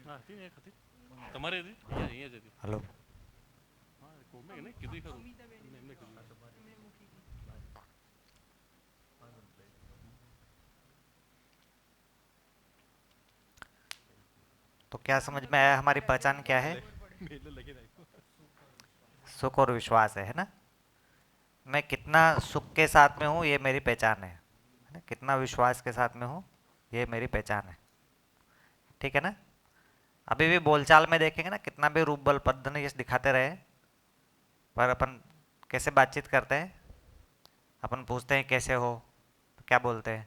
હા હતી ને એક હતી તમારે હતી અહીંયા અહીંયા જ હતી હલો. હા કોમે ને કીધું ખરું એમને કીધું तो क्या समझ में आया हमारी पहचान क्या है? મેં એટલે લખી નાખ્યું सुख और विश्वास है ना? मैं कितना सुख के साथ में हूँ ये मेरी पहचान है ना? कितना विश्वास के साथ में हूँ ये मेरी पहचान है। ठीक है ना? अभी भी बोलचाल में देखेंगे ना, कितना भी रूप बल पद्य दिखाते रहे, पर अपन कैसे बातचीत करते हैं, अपन पूछते हैं कैसे हो, तो क्या बोलते हैं?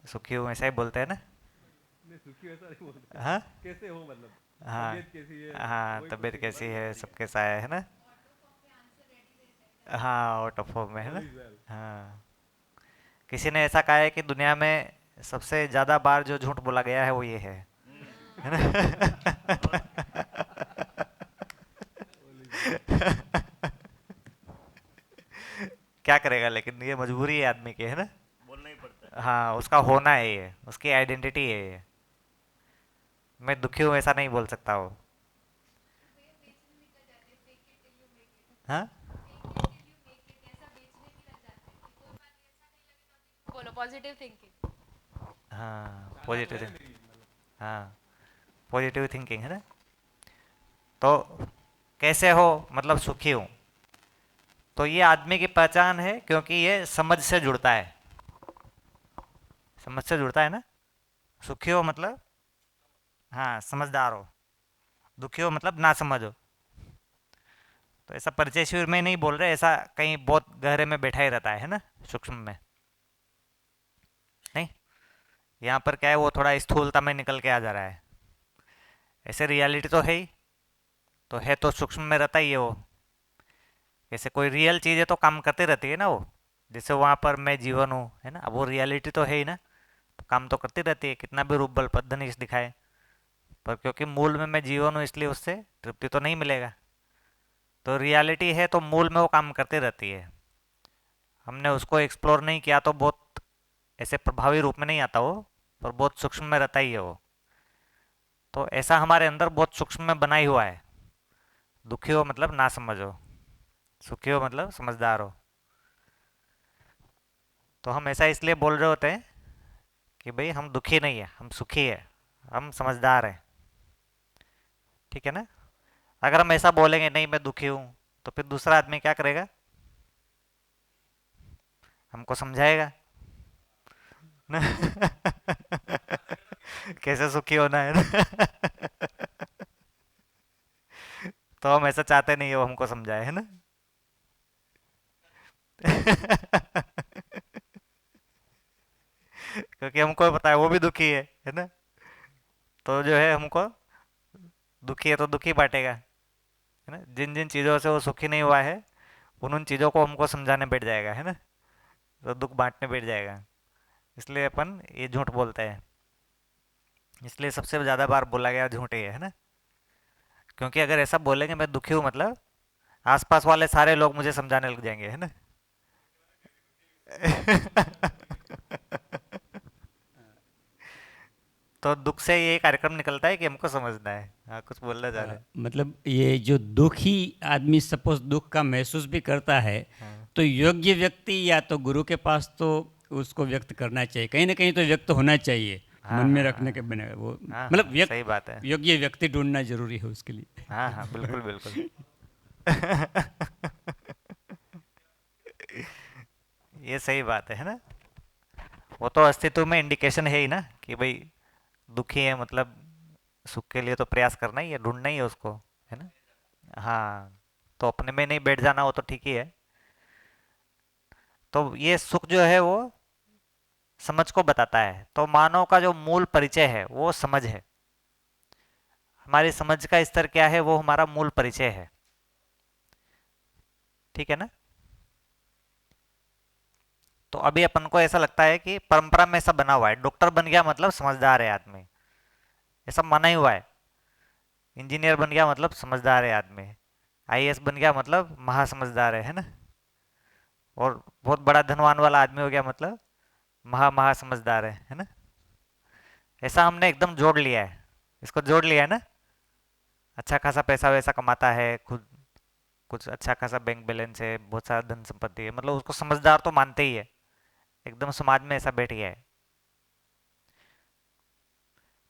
सुखी हूँ ऐसा ही बोलते हैं ना? नहीं सुखी वैसा नहीं बोलते हाँ कैसे हो मतलब हाँ तबीयत कैसी है हाँ, वही तबीयत क्वेश्चन कैसी वही है, वही सब कैसा है ना? हाँ, आउट ऑफ फॉर्म में है ऑल ना? इज वेल हाँ। किसी ने ऐसा कहा है कि दुनिया में सबसे ज्यादा बार जो झूठ बोला गया है वो ये है ना? ऑल इज वेल क्या करेगा, लेकिन ये मजबूरी है आदमी की, है ना? बोलना ही पड़ता है हाँ, उसका होना है ये, उसकी आइडेंटिटी है ये। मैं दुखी हूँ ऐसा नहीं बोल सकता वो। हाँ बोलो पॉजिटिव थिंकिंग। हाँ, चाहना तो पॉजिटिव। है मेरी मतलब हाँ, पॉजिटिव थिंकिंग है ना? तो कैसे हो मतलब सुखी हूँ, तो ये आदमी की पहचान है, क्योंकि ये समझ से जुड़ता है। समझ से जुड़ता है ना? सुखी हो मतलब, हाँ, समझदार हो। दुखी हो मतलब ना समझ हो। तो ऐसा परिचय शिविर में नहीं बोल रहे, ऐसा कहीं बहुत गहरे में बैठा ही रहता है ना, सूक्ष्म में नहीं। यहाँ पर क्या है, वो थोड़ा स्थूलता में निकल के आ जा रहा है। ऐसे रियलिटी तो है ही, तो है तो सूक्ष्म में रहता ही है वो। जैसे कोई रियल चीज़ है तो काम करती रहती है ना वो। जैसे वहाँ पर मैं जीवन हूँ, है ना, अब वो रियलिटी तो है ही ना, तो काम तो करती रहती है, कितना भी रूप बल पद्धनिश दिखाए। पर क्योंकि मूल में मैं जीवन हूँ, इसलिए उससे तृप्ति तो नहीं मिलेगा। तो रियलिटी है तो मूल में वो काम करती रहती है। हमने उसको एक्सप्लोर नहीं किया तो बहुत ऐसे प्रभावी रूप में नहीं आता वो, पर बहुत सूक्ष्म में रहता ही है वो। तो ऐसा हमारे अंदर बहुत सूक्ष्म में बना ही हुआ है। दुखी हो मतलब ना समझो, सुखी हो मतलब समझदार हो। तो हम ऐसा इसलिए बोल रहे होते हैं कि भाई हम दुखी नहीं है, हम सुखी है, हम समझदार हैं। ठीक है ना? अगर हम ऐसा बोलेंगे नहीं मैं दुखी हूँ, तो फिर दूसरा आदमी क्या करेगा? हमको समझाएगा ना। कैसे सुखी होना है ना। तो हम ऐसा चाहते नहीं है वो हमको समझाए, है ना। क्योंकि हमको पता है वो भी दुखी है ना। तो जो है हमको दुखी है तो दुखी बांटेगा, है ना। जिन जिन चीज़ों से वो सुखी नहीं हुआ है, उन उन चीज़ों को हमको समझाने बैठ जाएगा, है ना। तो दुख बांटने बैठ जाएगा। इसलिए अपन ये झूठ बोलते हैं। इसलिए सबसे ज़्यादा बार बोला गया झूठ ये है ना। क्योंकि अगर ऐसा बोलेंगे मैं दुखी हूँ मतलब, आसपास वाले सारे लोग मुझे समझाने लग जाएंगे, है ना। तो दुख से ये कार्यक्रम निकलता है कि हमको समझना है। हाँ, कुछ बोलना चाह रहे हैं। मतलब ये जो दुखी आदमी सपोज दुख का महसूस भी करता है, हाँ तो योग्य व्यक्ति या तो गुरु के पास तो उसको व्यक्त करना चाहिए, कहीं ना कहीं तो व्यक्त होना चाहिए। हाँ मन में हाँ रखने के हाँ बिना वो हाँ मतलब हाँ, व्यक्त सही बात है। योग्य व्यक्ति ढूंढना जरूरी है उसके हाँ हाँ, बिल्कुल लिए। बिल्कुल। ये सही बात है ना। वो तो अस्तित्व में इंडिकेशन है ही ना कि भाई दुखी है मतलब सुख के लिए तो प्रयास करना ही है, ढूंढना ही है उसको, है ना। हाँ, तो अपने में नहीं बैठ जाना, वो तो ठीक ही है। तो ये सुख जो है वो समझ को बताता है। तो मानव का जो मूल परिचय है वो समझ है। हमारी समझ का स्तर क्या है, वो हमारा मूल परिचय है। ठीक है ना। तो अभी अपन को ऐसा लगता है कि परंपरा में ऐसा बना हुआ है, डॉक्टर बन गया मतलब समझदार है आदमी, ऐसा माना ही हुआ है। इंजीनियर बन गया मतलब समझदार है आदमी, आईएएस बन गया मतलब महासमझदार है ना। और बहुत बड़ा धनवान वाला आदमी हो गया मतलब महा महा समझदार है ना। ऐसा हमने एकदम जोड़ लिया है, इसको जोड़ लिया है ना। अच्छा खासा पैसा वैसा कमाता है, खुद कुछ अच्छा खासा बैंक बैलेंस है, बहुत सारा धन संपत्ति है, मतलब उसको समझदार तो मानते ही है, एकदम समाज में ऐसा बैठ गया है।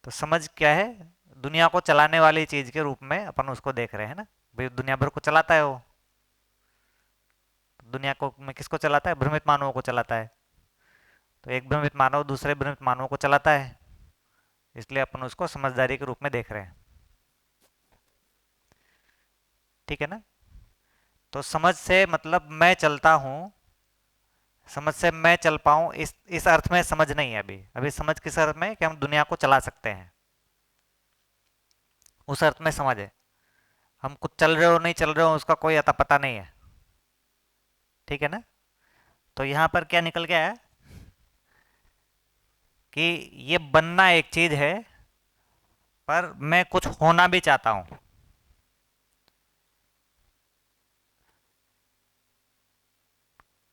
तो समझ क्या है? दुनिया को चलाने वाली चीज के रूप में अपन उसको देख रहे हैं ना। भाई दुनिया भर को चलाता है वो, दुनिया को में किसको चलाता है? भ्रमित मानवों को चलाता है। तो एक भ्रमित मानव दूसरे भ्रमित मानवों को चलाता है, इसलिए अपन उसको समझदारी के रूप में देख रहे हैं। ठीक है ना? तो समझ से मतलब मैं चलता हूं, समझ से मैं चल पाऊं, इस अर्थ में समझ नहीं है। अभी अभी समझ किस अर्थ में कि हम दुनिया को चला सकते हैं, उस अर्थ में समझ है। हम कुछ चल रहे हो नहीं चल रहे हो उसका कोई अता पता नहीं है। ठीक है ना? तो यहां पर क्या निकल के आया कि ये बनना एक चीज है, पर मैं कुछ होना भी चाहता हूं।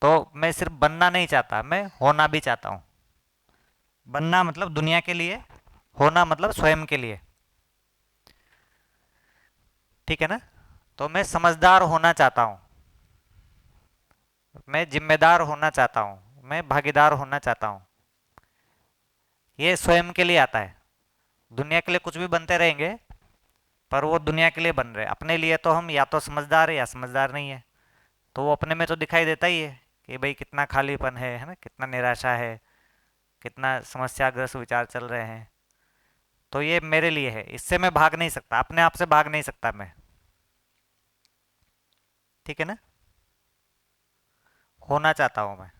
तो मैं सिर्फ बनना नहीं चाहता, मैं होना भी चाहता हूं। बनना मतलब दुनिया के लिए, होना मतलब स्वयं के लिए। ठीक है ना? तो मैं समझदार होना चाहता हूं, मैं जिम्मेदार होना चाहता हूं, मैं भागीदार होना चाहता हूं। ये स्वयं के लिए आता है। दुनिया के लिए कुछ भी बनते रहेंगे, पर वो दुनिया के लिए बन रहे, अपने लिए तो हम या तो समझदार है या समझदार नहीं है। तो वो अपने में तो दिखाई देता ही है कि भाई कितना खालीपन है ना, कितना निराशा है, कितना समस्याग्रस्त विचार चल रहे हैं। तो ये मेरे लिए है, इससे मैं भाग नहीं सकता, अपने आप से भाग नहीं सकता मैं। ठीक है ना? होना चाहता हूं मैं।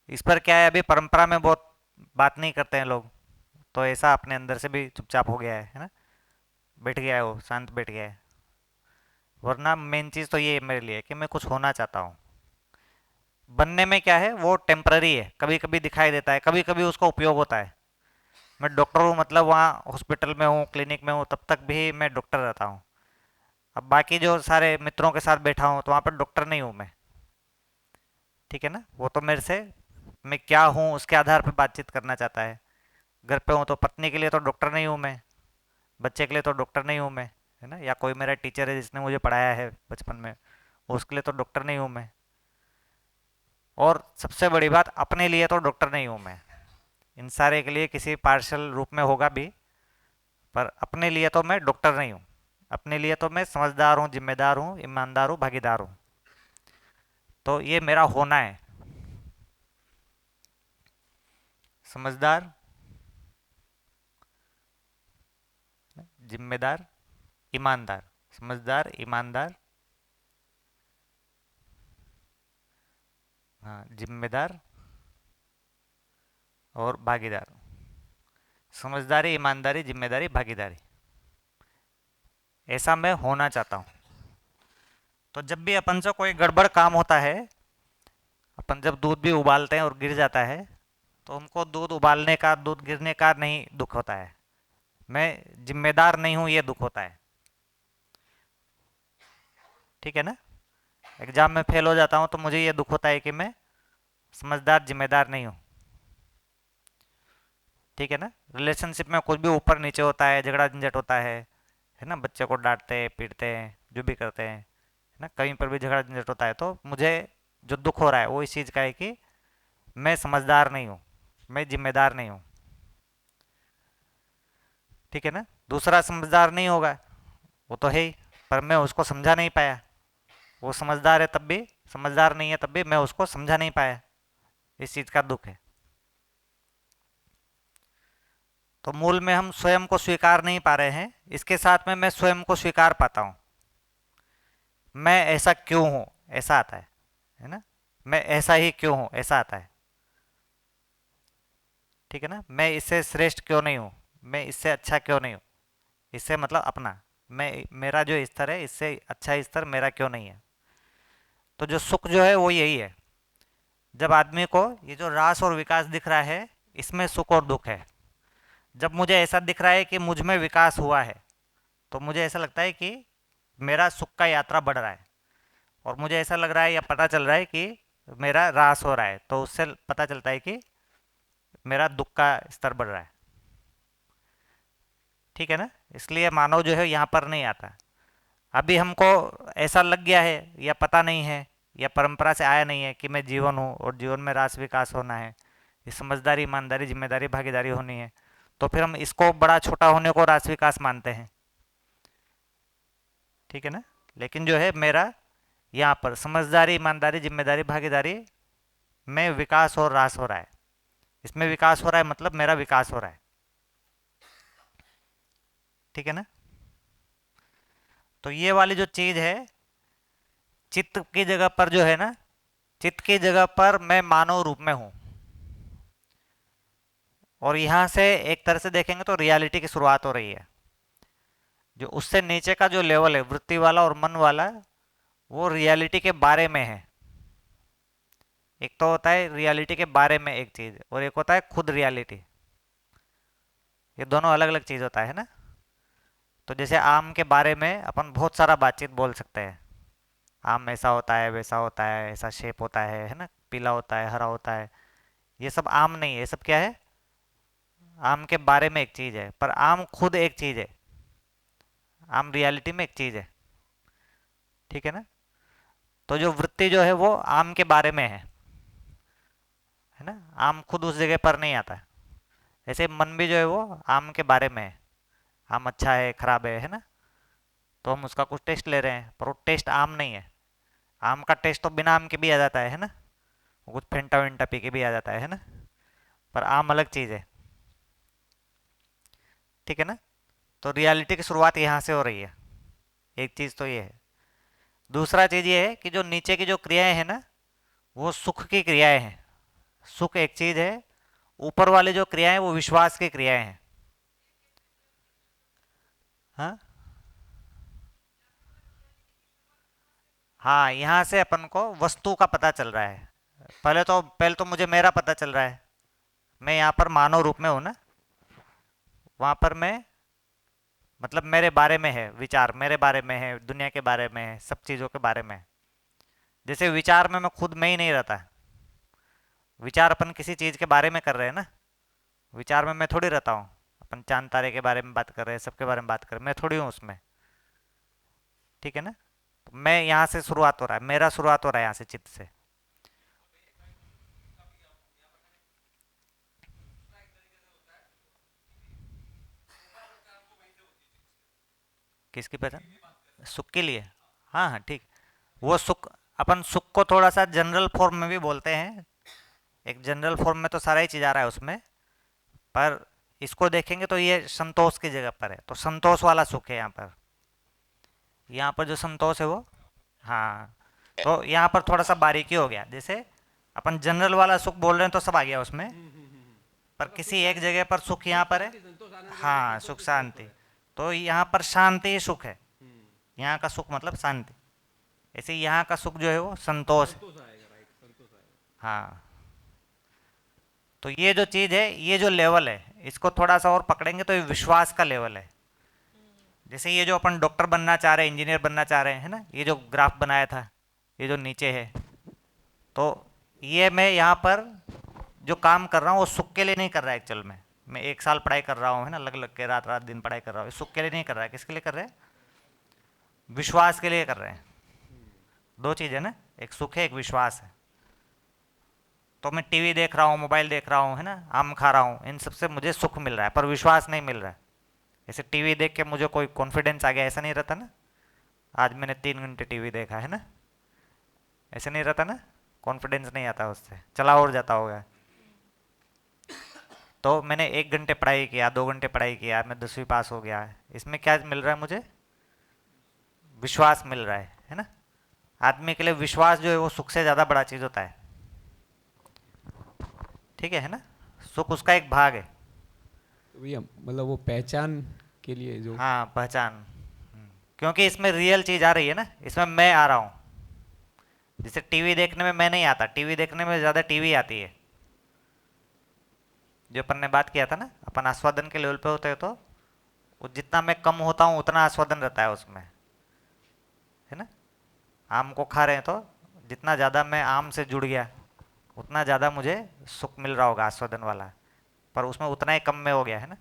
इस पर क्या है, अभी परंपरा में बहुत बात नहीं करते हैं लोग, तो ऐसा अपने अंदर से भी चुपचाप हो गया है ना, बैठ गया है, वो शांत बैठ गया है। वरना मेन चीज़ तो ये है मेरे लिए कि मैं कुछ होना चाहता हूँ। बनने में क्या है, वो टेम्पररी है, कभी कभी दिखाई देता है, कभी कभी उसका उपयोग होता है। मैं डॉक्टर हूँ, मतलब वहाँ हॉस्पिटल में हूँ, क्लिनिक में हूँ, तब तक भी मैं डॉक्टर रहता हूँ। अब बाकी जो सारे मित्रों के साथ बैठा हूँ तो वहाँ पर डॉक्टर नहीं हूँ मैं। ठीक है ना? वो तो मेरे से मैं क्या हूँ उसके आधार पर बातचीत करना चाहता है। घर पे हूँ तो पत्नी के लिए तो डॉक्टर नहीं हूँ मैं, बच्चे के लिए तो डॉक्टर नहीं हूँ मैं, है ना? या कोई मेरा टीचर है जिसने मुझे पढ़ाया है बचपन में, उसके लिए तो डॉक्टर नहीं हूँ मैं। और सबसे बड़ी बात, अपने लिए तो डॉक्टर नहीं हूँ मैं। इन सारे के लिए किसी पार्शल रूप में होगा भी, पर अपने लिए तो मैं डॉक्टर नहीं हूँ। अपने लिए तो मैं समझदार हूँ, जिम्मेदार हूँ, ईमानदार हूँ, भागीदार हूँ। तो ये मेरा होना है, समझदार, जिम्मेदार, ईमानदार। समझदार, ईमानदार, हाँ, जिम्मेदार और भागीदार। समझदारी, ईमानदारी, जिम्मेदारी, भागीदारी, ऐसा मैं होना चाहता हूँ। तो जब भी अपन से कोई गड़बड़ काम होता है, अपन जब दूध भी उबालते हैं और गिर जाता है, तो हमको दूध उबालने का, दूध गिरने का नहीं दुख होता है, मैं जिम्मेदार नहीं हूँ ये दुख होता है। ठीक है ना? एग्जाम में फेल हो जाता हूँ तो मुझे ये दुख होता है कि मैं समझदार, जिम्मेदार नहीं हूँ। ठीक है ना? रिलेशनशिप में कुछ भी ऊपर नीचे होता है, झगड़ा झंझट होता है ना? बच्चे को डांटते हैं, पीटते हैं, जो भी करते हैं, है ना? कहीं पर भी झगड़ा झंझट होता है, तो मुझे जो दुख हो रहा है वो इस चीज़ का है कि मैं समझदार नहीं हूँ, मैं जिम्मेदार नहीं हूँ। ठीक है ना? दूसरा समझदार नहीं होगा, वो तो है ही, पर मैं उसको समझा नहीं पाया। वो समझदार है तब भी, समझदार नहीं है तब भी मैं उसको समझा नहीं पाया, इस चीज़ का दुख है। तो मूल में हम स्वयं को स्वीकार नहीं पा रहे हैं, इसके साथ में मैं स्वयं को स्वीकार पाता हूँ। मैं ऐसा क्यों हूँ, ऐसा आता है ना? मैं ऐसा ही क्यों हूँ, ऐसा आता है। ठीक है ना? मैं इससे श्रेष्ठ क्यों नहीं हूँ, मैं इससे अच्छा क्यों नहीं हूँ, इससे मतलब अपना, मैं मेरा जो स्तर है इससे अच्छा स्तर मेरा क्यों नहीं है। तो जो सुख जो है वो यही है, जब आदमी को ये जो रास और विकास दिख रहा है, इसमें सुख और दुख है। जब मुझे ऐसा दिख रहा है कि मुझ में विकास हुआ है, तो मुझे ऐसा लगता है कि मेरा सुख का यात्रा बढ़ रहा है। और मुझे ऐसा लग रहा है या पता चल रहा है कि मेरा ह्रास हो रहा है, तो उससे पता चलता है कि मेरा दुख का स्तर बढ़ रहा है। ठीक है ना, इसलिए मानव जो है यहाँ पर नहीं आता। अभी हमको ऐसा लग गया है या पता नहीं है या परंपरा से आया नहीं है कि मैं जीवन हूँ और जीवन में रास विकास होना है, ये समझदारी, ईमानदारी, जिम्मेदारी, भागीदारी होनी है, तो फिर हम इसको बड़ा छोटा होने को रास विकास मानते हैं। ठीक है ना, लेकिन जो है मेरा यहाँ पर समझदारी, ईमानदारी, जिम्मेदारी, भागीदारी में विकास और रास हो रहा है। इसमें विकास हो रहा है मतलब मेरा विकास हो रहा है। ठीक है ना, तो ये वाली जो चीज है, चित्त की जगह पर जो है ना, चित्त की जगह पर मैं मानव रूप में हूं, और यहां से एक तरह से देखेंगे तो रियलिटी की शुरुआत हो रही है। जो उससे नीचे का जो लेवल है, वृत्ति वाला और मन वाला, वो रियलिटी के बारे में है। एक तो होता है रियलिटी के बारे में एक चीज, और एक होता है खुद रियलिटी। ये दोनों अलग अलग चीज होता है ना। तो जैसे आम के बारे में अपन बहुत सारा बातचीत बोल सकते हैं, आम ऐसा होता है, वैसा होता है, ऐसा शेप होता है ना, पीला होता है, हरा होता है। ये सब आम नहीं है, ये सब क्या है, आम के बारे में एक चीज है, पर आम खुद एक चीज है, आम रियलिटी में एक चीज है। ठीक है ना, तो जो वृत्ति जो है वो आम के बारे में है ना, आम खुद उस जगह पर नहीं आता। ऐसे मन भी जो है वो आम के बारे में है, आम अच्छा है खराब है ना, तो हम उसका कुछ टेस्ट ले रहे हैं, पर वो टेस्ट आम नहीं है। आम का टेस्ट तो बिना आम के भी आ जाता है ना, वो कुछ फेंटा वेंटा पी के भी आ जाता है ना, पर आम अलग चीज़ है। ठीक है ना, तो रियलिटी की शुरुआत यहाँ से हो रही है। एक चीज़ तो ये है। दूसरा चीज़ ये है कि जो नीचे की जो क्रियाएं हैं ना, वो सुख की क्रियाएं हैं। सुख एक चीज़ है, ऊपर वाली जो क्रियाएं वो विश्वास की क्रियाएं हैं। हाँ हाँ, यहाँ से अपन को वस्तु का पता चल रहा है। पहले तो मुझे मेरा पता चल रहा है, मैं यहाँ पर मानव रूप में हूँ ना, वहाँ पर मैं मतलब मेरे बारे में है, विचार मेरे बारे में है, दुनिया के बारे में है, सब चीज़ों के बारे में है। जैसे विचार में मैं खुद में ही नहीं रहता, विचार अपन किसी चीज़ के बारे में कर रहे हैं ना, विचार में मैं थोड़ी रहता हूँ। अपन चांद तारे के बारे में बात कर रहे हैं, सबके बारे में बात कर रहे हैं, मैं थोड़ी हूँ उसमें। ठीक है ना, तो मैं यहाँ से शुरुआत हो रहा है, मेरा शुरुआत हो रहा है यहाँ से, चित्त से। किसकी पहचान, सुख के लिए। हाँ हाँ ठीक, वो सुख, अपन सुख को थोड़ा सा जनरल फॉर्म में भी बोलते हैं। एक जनरल फॉर्म में तो सारा ही चीज़ आ रहा है उसमें, पर इसको देखेंगे तो ये संतोष की जगह पर है, तो संतोष वाला सुख है यहाँ पर। यहाँ पर जो संतोष है वो, हाँ, तो यहाँ पर थोड़ा सा बारीकी हो गया। जैसे अपन जनरल वाला सुख बोल रहे हैं तो सब आ गया उसमें, पर किसी एक जगह पर सुख यहाँ पर है। हाँ, सुख शांति, तो यहाँ पर शांति ही सुख है। यहाँ का सुख मतलब शांति, ऐसे यहाँ का सुख जो है वो संतोष है। हाँ, तो ये जो चीज़ है, ये जो लेवल है, इसको थोड़ा सा और पकड़ेंगे तो ये विश्वास का लेवल है। जैसे ये जो अपन डॉक्टर बनना चाह रहे हैं, इंजीनियर बनना चाह रहे हैं, है ना, ये जो ग्राफ बनाया था, ये जो नीचे है, तो ये मैं यहाँ पर जो काम कर रहा हूँ वो सुख के लिए नहीं कर रहा है। एक्चुअल में मैं 1 साल पढ़ाई कर रहा हूँ, है ना, लग लग के रात रात दिन पढ़ाई कर रहा हूँ, सुख के लिए नहीं कर रहा है। किसके लिए कर रहे हैं, विश्वास के लिए कर रहे हैं। दो चीज़ है ना, एक सुख है, एक विश्वास है। तो मैं टीवी देख रहा हूँ, मोबाइल देख रहा हूँ, है ना, आम खा रहा हूँ, इन सबसे मुझे सुख मिल रहा है, पर विश्वास नहीं मिल रहा है। जैसे टीवी देख के मुझे कोई कॉन्फिडेंस आ गया, ऐसा नहीं रहता ना। आज मैंने 3 घंटे टीवी देखा, है ना, ऐसे नहीं रहता ना, कॉन्फिडेंस नहीं आता उससे, चला और जाता होगा। तो मैंने 1 घंटे पढ़ाई किया, 2 घंटे पढ़ाई किया, मैं 10वीं पास हो गया, इसमें क्या मिल रहा है मुझे, विश्वास मिल रहा है ना। आदमी के लिए विश्वास जो है वो सुख से ज़्यादा बड़ा चीज़ होता है। ठीक है ना, सुख उसका एक भाग है। तो भैया मतलब वो पहचान के लिए जो, हाँ, पहचान, क्योंकि इसमें रियल चीज़ आ रही है ना, इसमें मैं आ रहा हूँ। जैसे टीवी देखने में मैं नहीं आता, टीवी देखने में ज़्यादा टीवी आती है। जो अपन ने बात किया था ना, अपन आस्वादन के लेवल पे होते हैं, तो वो जितना मैं कम होता हूँ उतना आस्वादन रहता है उसमें, है ना। आम को खा रहे हैं तो जितना ज़्यादा मैं आम से जुड़ गया उतना ज़्यादा मुझे सुख मिल रहा होगा, आस्वादन वाला, पर उसमें उतना ही कम में हो गया, है ना।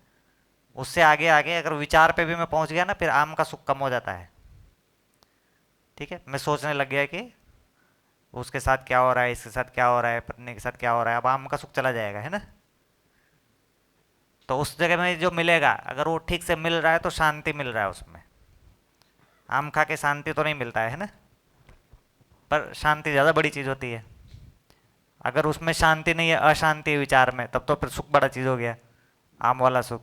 उससे आगे आगे अगर विचार पे भी मैं पहुंच गया ना, फिर आम का सुख कम हो जाता है। ठीक है, मैं सोचने लग गया कि उसके साथ क्या हो रहा है, इसके साथ क्या हो रहा है, पत्नी के साथ क्या हो रहा है, अब आम का सुख चला जाएगा, है ना। तो उस जगह में जो मिलेगा, अगर वो ठीक से मिल रहा है तो शांति मिल रहा है उसमें। आम खा के शांति तो नहीं मिलता है ना, पर शांति ज़्यादा बड़ी चीज़ होती है। अगर उसमें शांति नहीं है, अशांति है विचार में, तब तो फिर सुख बड़ा चीज़ हो गया, आम वाला सुख।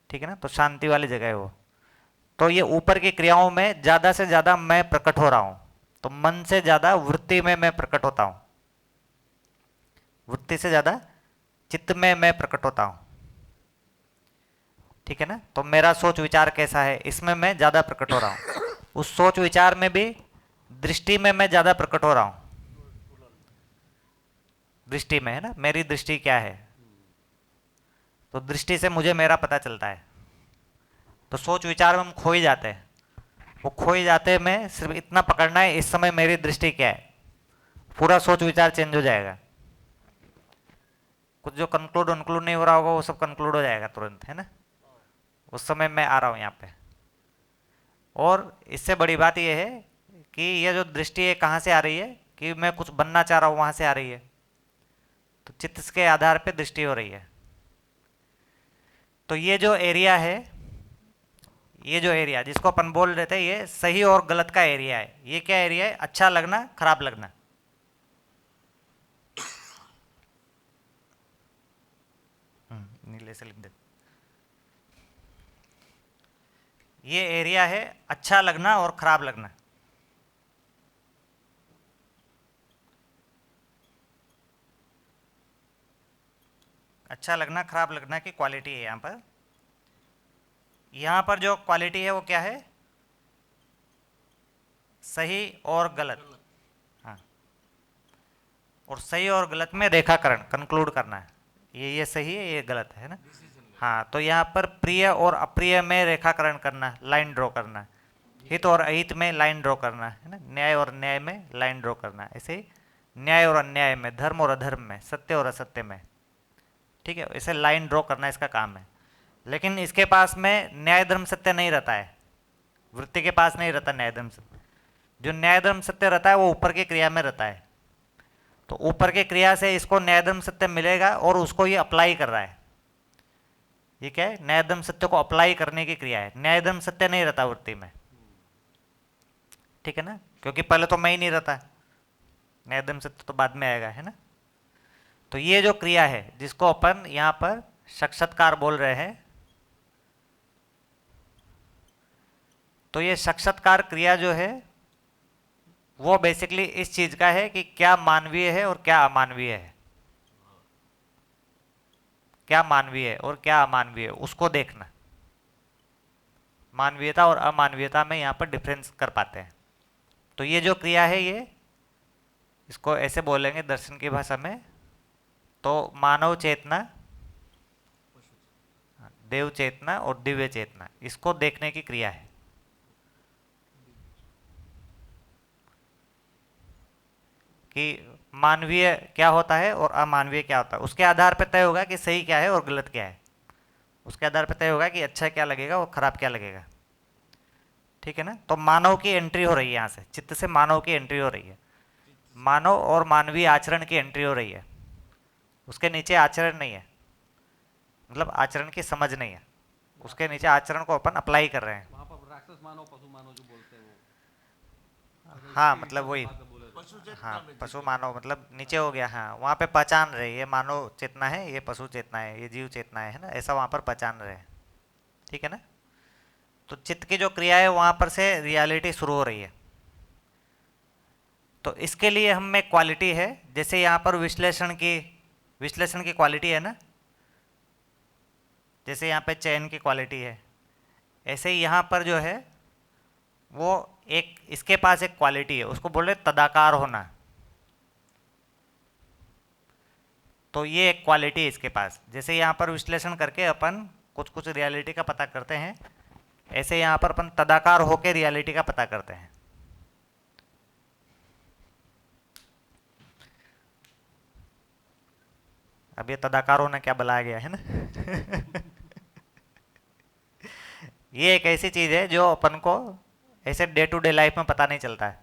ठीक है ना, तो शांति वाली जगह है वो। तो ये ऊपर की क्रियाओं में ज़्यादा से ज़्यादा मैं प्रकट हो रहा हूँ, तो मन से ज़्यादा वृत्ति में मैं प्रकट होता हूँ, वृत्ति से ज़्यादा चित्त में मैं प्रकट होता हूँ। ठीक है ना, तो मेरा सोच विचार कैसा है, इसमें मैं ज़्यादा प्रकट हो रहा हूँ। उस सोच विचार में भी दृष्टि में मैं ज़्यादा प्रकट हो रहा हूँ, दृष्टि में, है ना, मेरी दृष्टि क्या है, तो दृष्टि से मुझे मेरा पता चलता है। तो सोच विचार में हम खो ही जाते हैं, वो खो ही जाते हैं। मैं सिर्फ इतना पकड़ना है इस समय मेरी दृष्टि क्या है, पूरा सोच विचार चेंज हो जाएगा। कुछ जो कंक्लूड वनक्लूड नहीं हो रहा होगा वो सब कंक्लूड हो जाएगा तुरंत, है ना। उस समय मैं आ रहा हूँ यहाँ पे। और इससे बड़ी बात यह है कि ये जो दृष्टि है कहाँ से आ रही है, कि मैं कुछ बनना चाह रहा हूँ वहाँ से आ रही है। तो चित्त के आधार पे दृष्टि हो रही है। तो ये जो एरिया है, ये जो एरिया जिसको अपन बोल रहे थे, ये सही और गलत का एरिया है। ये क्या एरिया है, अच्छा लगना खराब लगना। नीले से लिख दे। ये एरिया है अच्छा लगना और खराब लगना। अच्छा लगना खराब लगना की क्वालिटी है यहाँ पर। यहाँ पर जो क्वालिटी है वो क्या है, सही और गलत। हाँ, और सही और गलत में रेखाकरण, कंक्लूड करना है, ये सही है, ये गलत है ना। हाँ, तो यहाँ पर प्रिय और अप्रिय में रेखाकरण करना, लाइन ड्रॉ करना, हित और अहित में लाइन ड्रॉ करना, है ना, न्याय और न्याय में लाइन ड्रॉ करना। ऐसे ही न्याय और अन्याय में, धर्म और अधर्म में, सत्य और असत्य में। ठीक है, ऐसे लाइन ड्रॉ करना इसका काम है। लेकिन इसके पास में न्याय धर्म सत्य नहीं रहता है, वृत्ति के पास नहीं रहता न्याय धर्म सत्य। जो न्याय धर्म सत्य रहता है वो ऊपर की क्रिया में रहता है। तो ऊपर की क्रिया से इसको न्याय धर्म सत्य मिलेगा और उसको ये अप्लाई कर रहा है। ये क्या है, न्याय धर्म सत्य को अप्लाई करने की क्रिया है। न्याय धर्म सत्य नहीं रहता वृत्ति में। ठीक है ना, क्योंकि पहले तो मैं ही नहीं रहता, न्याय धर्म सत्य तो बाद में आएगा, है ना। तो ये जो क्रिया है जिसको अपन यहाँ पर साक्षात्कार बोल रहे हैं, तो ये साक्षात्कार क्रिया जो है वो बेसिकली इस चीज का है कि क्या मानवीय है और क्या अमानवीय है, क्या मानवीय है और क्या अमानवीय है, उसको देखना। मानवीयता और अमानवीयता में यहाँ पर डिफरेंस कर पाते हैं। तो ये जो क्रिया है, ये इसको ऐसे बोलेंगे दर्शन की भाषा में, तो मानव चेतना, देव चेतना और दिव्य चेतना, इसको देखने की क्रिया है। कि मानवीय क्या होता है और अमानवीय क्या होता है, उसके आधार पर तय होगा कि सही क्या है और गलत क्या है। उसके आधार पर तय होगा कि अच्छा क्या लगेगा और खराब क्या लगेगा। ठीक है ना। तो मानव की एंट्री हो रही है यहाँ से, चित्त से मानव की एंट्री हो रही है, मानव और मानवीय आचरण की एंट्री हो रही है। उसके नीचे आचरण नहीं है, मतलब आचरण की समझ नहीं है, उसके नीचे आचरण को अपन अप्लाई कर रहे हैं। वहाँ पर राक्षस मानो पशु मानो जो बोलते हैं वो। हाँ, मतलब वही, हाँ पशु मानव मतलब नीचे हो गया। हाँ, वहाँ पे पहचान रहे, ये मानव चेतना है, ये पशु चेतना है, ये जीव चेतना है ना, ऐसा वहाँ पर पहचान रहे। ठीक है ना। तो चित्त की जो क्रिया है वहाँ पर से रियलिटी शुरू हो रही है। तो इसके लिए हम में क्वालिटी है, जैसे यहाँ पर विश्लेषण की क्वालिटी है ना, जैसे यहाँ पे चयन की क्वालिटी है, ऐसे ही यहाँ पर जो है वो एक, इसके पास एक क्वालिटी है, उसको बोल रहे तदाकार होना। तो ये एक क्वालिटी है इसके पास। जैसे यहाँ पर विश्लेषण करके अपन कुछ कुछ रियलिटी का पता करते हैं, ऐसे यहाँ पर अपन तदाकार होकर रियलिटी का पता करते हैं। अब ये तदाकार होना क्या बुलाया गया है ना ये एक ऐसी चीज़ है जो अपन को ऐसे डे टू डे लाइफ में पता नहीं चलता है।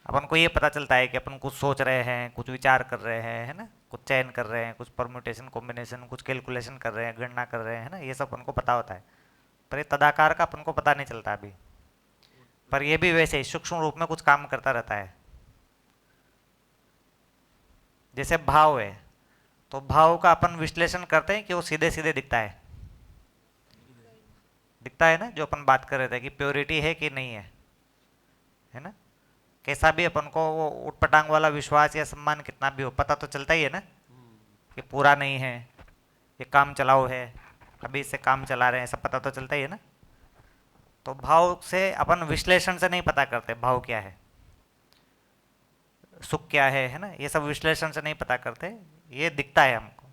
अपन को ये पता चलता है कि अपन कुछ सोच रहे हैं, कुछ विचार कर रहे हैं, है ना, कुछ चयन कर रहे हैं, कुछ परम्यूटेशन कॉम्बिनेशन, कुछ कैलकुलेशन कर रहे हैं, गणना कर रहे हैं, है ना, ये सब अपन को पता होता है। पर ये तदाकार का अपन को पता नहीं चलता अभी। पर ये भी वैसे ही सूक्ष्म रूप में कुछ काम करता रहता है। जैसे भाव है, तो भाव का अपन विश्लेषण करते हैं कि वो सीधे सीधे दिखता है, दिखता है ना, जो अपन बात कर रहे थे कि प्योरिटी है कि नहीं है ना। कैसा भी अपन को वो उटपटांग वाला विश्वास या सम्मान कितना भी हो, पता तो चलता ही है ना कि पूरा नहीं है, ये काम चलाओ है, अभी इससे काम चला रहे हैं, सब पता तो चलता ही है ना। तो भाव से अपन विश्लेषण से नहीं पता करते भाव क्या है, सुख क्या है ना, ये सब विश्लेषण से नहीं पता करते। ये दिखता है हमको,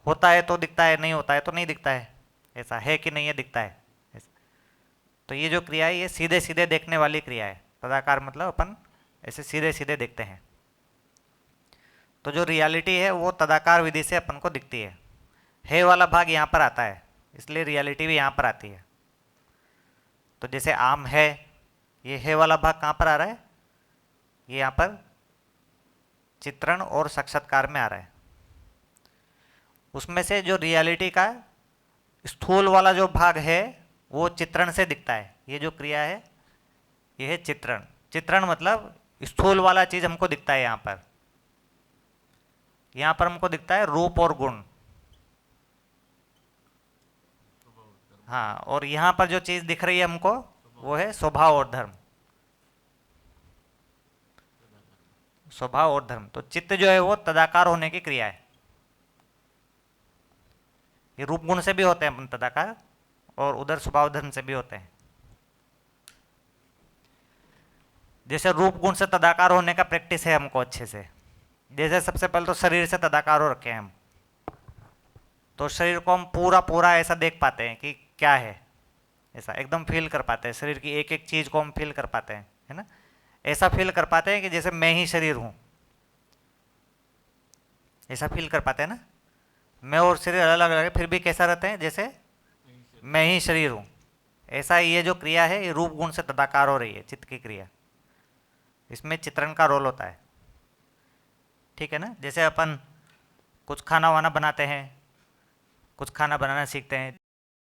होता है तो दिखता है, नहीं होता है तो नहीं दिखता है, ऐसा है कि नहीं है, दिखता है ऐसा। तो ये जो क्रिया है ये सीधे सीधे देखने वाली क्रिया है। तदाकार मतलब अपन ऐसे सीधे सीधे देखते हैं। तो जो रियलिटी है वो तदाकार विधि से अपन को दिखती है वाला भाग यहाँ पर आता है, इसलिए रियलिटी भी यहाँ पर आती है। तो जैसे आम है, ये है वाला भाग कहाँ पर आ रहा है, ये यहाँ पर चित्रण और साक्षात्कार में आ रहा है। उसमें से जो रियलिटी का स्थूल वाला जो भाग है वो चित्रण से दिखता है। ये जो क्रिया है ये है चित्रण। चित्रण मतलब स्थूल वाला चीज हमको दिखता है यहाँ पर। यहाँ पर हमको दिखता है रूप और गुण, हाँ, और यहाँ पर जो चीज दिख रही है हमको वो है स्वभाव और धर्म। स्वभाव और धर्म, तो चित्त जो है वो तदाकार होने की क्रिया है। ये रूप गुण से भी होते हैं अपन तदाकार, और उधर स्वभाव धर्म से भी होते हैं। जैसे रूप गुण से तदाकार होने का प्रैक्टिस है हमको अच्छे से। जैसे सबसे पहले तो शरीर से तदाकार हो रखे हैं हम, तो शरीर को हम पूरा पूरा ऐसा देख पाते हैं कि क्या है, ऐसा एकदम फील कर पाते हैं। शरीर की एक एक चीज को हम फील कर पाते हैं, है ना। ऐसा फील कर पाते हैं कि जैसे मैं ही शरीर हूं, ऐसा फील कर पाते हैं ना। मैं और शरीर अलग अलग है, फिर भी कैसा रहते हैं, जैसे मैं ही शरीर हूं। ऐसा ये जो क्रिया है ये रूप गुण से तदाकार हो रही है, चित्त की क्रिया। इसमें चित्रण का रोल होता है, ठीक है ना। जैसे अपन कुछ खाना वाना बनाते हैं, कुछ खाना बनाना सीखते हैं,